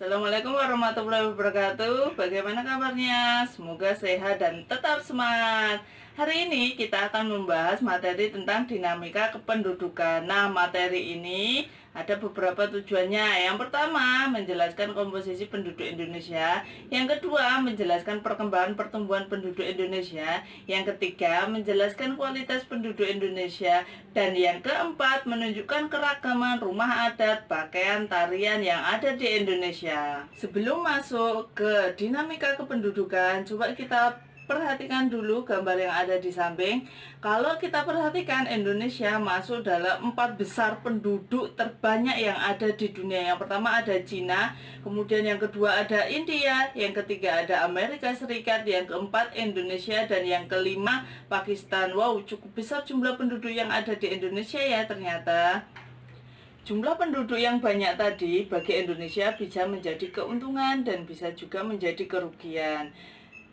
Assalamualaikum warahmatullahi wabarakatuh. Bagaimana kabarnya? Semoga sehat dan tetap semangat. Hari ini kita akan membahas materi tentang dinamika kependudukan. Nah, materi ini ada beberapa tujuannya. Yang pertama, menjelaskan komposisi penduduk Indonesia. Yang kedua, menjelaskan perkembangan pertumbuhan penduduk Indonesia. Yang ketiga, menjelaskan kualitas penduduk Indonesia. Dan yang keempat, menunjukkan keragaman rumah adat, pakaian, tarian yang ada di Indonesia. Sebelum masuk ke dinamika kependudukan, coba kita perhatikan dulu gambar yang ada di samping. Kalau kita perhatikan, Indonesia masuk dalam 4 besar penduduk terbanyak yang ada di dunia. Yang pertama ada Cina, kemudian yang kedua ada India, yang ketiga ada Amerika Serikat, yang keempat Indonesia, dan yang kelima Pakistan. Wow, cukup besar jumlah penduduk yang ada di Indonesia ya ternyata. Jumlah penduduk yang banyak tadi bagi Indonesia bisa menjadi keuntungan dan bisa juga menjadi kerugian.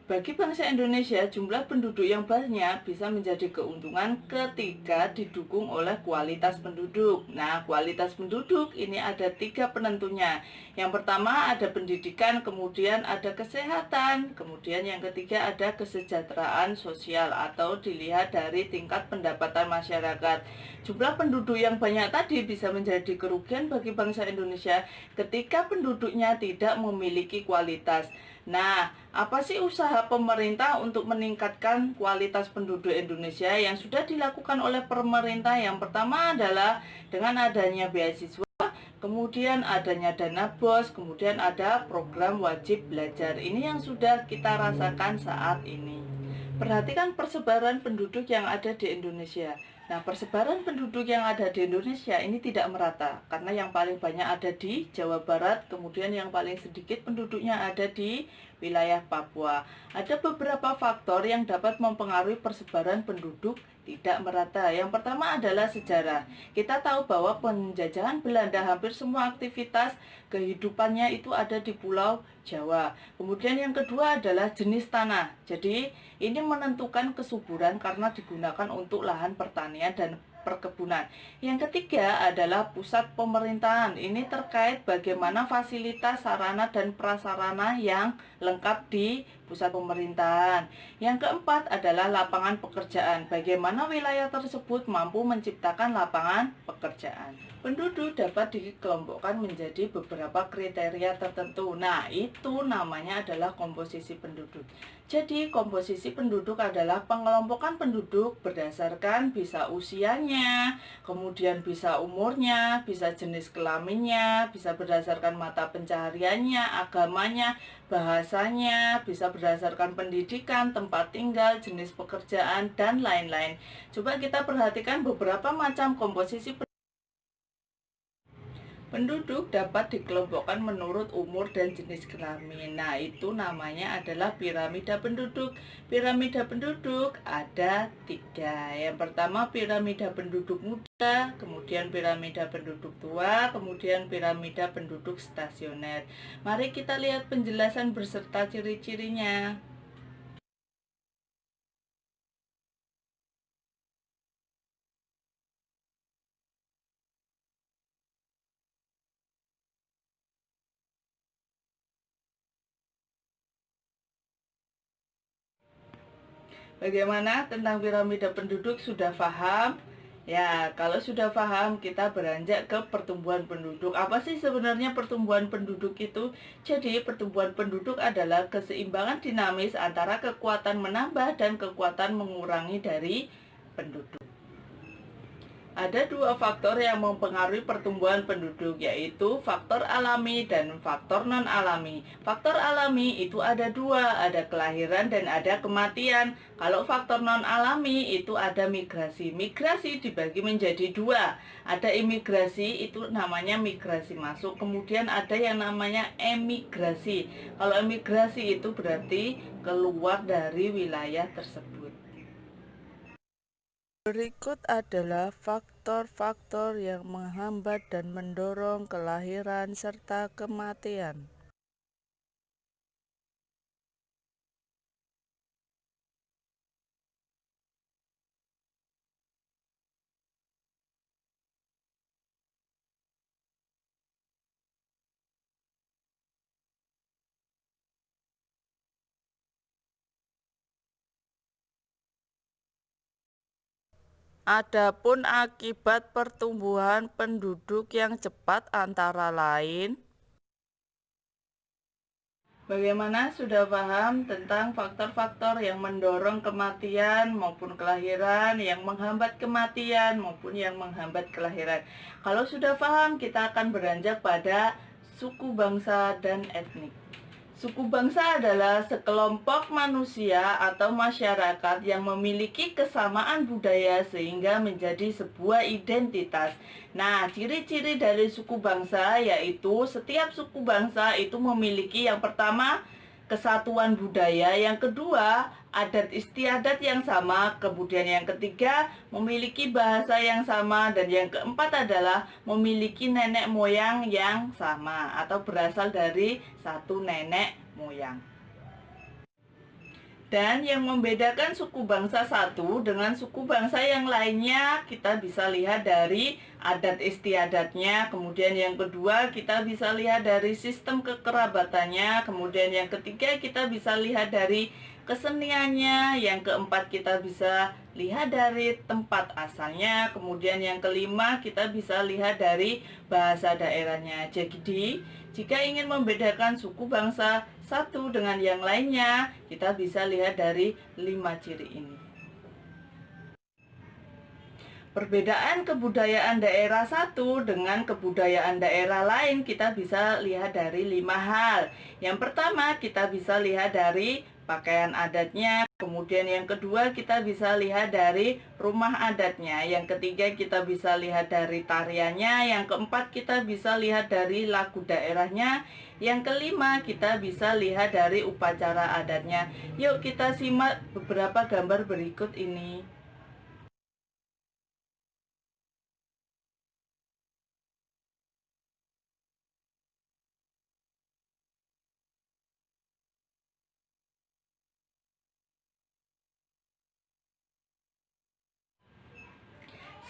Bagi bangsa Indonesia, jumlah penduduk yang banyak bisa menjadi keuntungan ketika didukung oleh kualitas penduduk. Nah, kualitas penduduk ini ada 3 penentunya. Yang pertama ada pendidikan, kemudian ada kesehatan, kemudian yang ketiga ada kesejahteraan sosial atau dilihat dari tingkat pendapatan masyarakat. Jumlah penduduk yang banyak tadi bisa menjadi kerugian bagi bangsa Indonesia ketika penduduknya tidak memiliki kualitas. Nah, apa sih usaha pemerintah untuk meningkatkan kualitas penduduk Indonesia yang sudah dilakukan oleh pemerintah? Yang pertama adalah dengan adanya beasiswa, kemudian adanya dana BOS, kemudian ada program wajib belajar. Ini yang sudah kita rasakan saat ini. Perhatikan persebaran penduduk yang ada di Indonesia. Nah, persebaran penduduk yang ada di Indonesia ini tidak merata, karena yang paling banyak ada di Jawa Barat, kemudian yang paling sedikit penduduknya ada di wilayah Papua. Ada beberapa faktor yang dapat mempengaruhi persebaran penduduk tidak merata. Yang pertama adalah sejarah. Kita tahu bahwa penjajahan Belanda hampir semua aktivitas kehidupannya itu ada di Pulau Jawa. Kemudian yang kedua adalah jenis tanah. Jadi ini menentukan kesuburan karena digunakan untuk lahan pertanian dan perkebunan. Yang ketiga adalah pusat pemerintahan. Ini terkait bagaimana fasilitas, sarana, dan prasarana yang lengkap di pusat pemerintahan. Yang keempat adalah lapangan pekerjaan. Bagaimana wilayah tersebut mampu menciptakan lapangan pekerjaan. Penduduk dapat dikelompokkan menjadi beberapa kriteria tertentu. Nah, itu namanya adalah komposisi penduduk. Jadi, komposisi penduduk adalah pengelompokan penduduk berdasarkan bisa usianya, kemudian bisa umurnya, bisa jenis kelaminnya, bisa berdasarkan mata pencahariannya, agamanya, bahasanya, bisa berdasarkan pendidikan, tempat tinggal, jenis pekerjaan, dan lain-lain. Coba kita perhatikan beberapa macam komposisi penduduk. Penduduk dapat dikelompokkan menurut umur dan jenis kelamin. Nah, itu namanya adalah piramida penduduk. Piramida penduduk ada 3. Yang pertama piramida penduduk muda, kemudian piramida penduduk tua, kemudian piramida penduduk stasioner. Mari kita lihat penjelasan beserta ciri-cirinya. Bagaimana tentang piramida penduduk, sudah paham? Ya, kalau sudah paham, kita beranjak ke pertumbuhan penduduk. Apa sih sebenarnya pertumbuhan penduduk itu? Jadi, pertumbuhan penduduk adalah keseimbangan dinamis antara kekuatan menambah dan kekuatan mengurangi dari penduduk. Ada 2 faktor yang mempengaruhi pertumbuhan penduduk, yaitu faktor alami dan faktor non-alami. Faktor alami itu ada 2, ada kelahiran dan ada kematian. Kalau faktor non-alami itu ada migrasi. Migrasi dibagi menjadi 2. Ada imigrasi, itu namanya migrasi masuk. Kemudian ada yang namanya emigrasi. Kalau emigrasi itu berarti keluar dari wilayah tersebut. Berikut adalah faktor-faktor yang menghambat dan mendorong kelahiran serta kematian. Adapun akibat pertumbuhan penduduk yang cepat antara lain, bagaimana sudah paham tentang faktor-faktor yang mendorong kematian maupun kelahiran, yang menghambat kematian maupun yang menghambat kelahiran? Kalau sudah paham, kita akan beranjak pada suku bangsa dan etnik. Suku bangsa adalah sekelompok manusia atau masyarakat yang memiliki kesamaan budaya sehingga menjadi sebuah identitas. Nah, ciri-ciri dari suku bangsa yaitu setiap suku bangsa itu memiliki yang pertama kesatuan budaya, yang kedua adat istiadat yang sama, kemudian yang ketiga memiliki bahasa yang sama, dan yang keempat adalah memiliki nenek moyang yang sama atau berasal dari satu nenek moyang. Dan yang membedakan suku bangsa satu dengan suku bangsa yang lainnya, kita bisa lihat dari adat istiadatnya. Kemudian yang kedua, kita bisa lihat dari sistem kekerabatannya. Kemudian yang ketiga, kita bisa lihat dari keseniannya. Yang keempat, kita bisa lihat dari tempat asalnya. Kemudian yang kelima, kita bisa lihat dari bahasa daerahnya. Jadi, jika ingin membedakan suku bangsa satu dengan yang lainnya, kita bisa lihat dari 5 ciri ini. Perbedaan kebudayaan daerah satu dengan kebudayaan daerah lain kita bisa lihat dari 5 hal. Yang pertama, kita bisa lihat dari pakaian adatnya. Kemudian yang kedua, kita bisa lihat dari rumah adatnya. Yang ketiga, kita bisa lihat dari tariannya. Yang keempat, kita bisa lihat dari lagu daerahnya. Yang kelima, kita bisa lihat dari upacara adatnya. Yuk kita simak beberapa gambar berikut ini.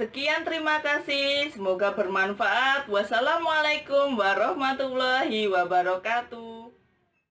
Sekian, terima kasih. Semoga bermanfaat. Wassalamualaikum warahmatullahi wabarakatuh.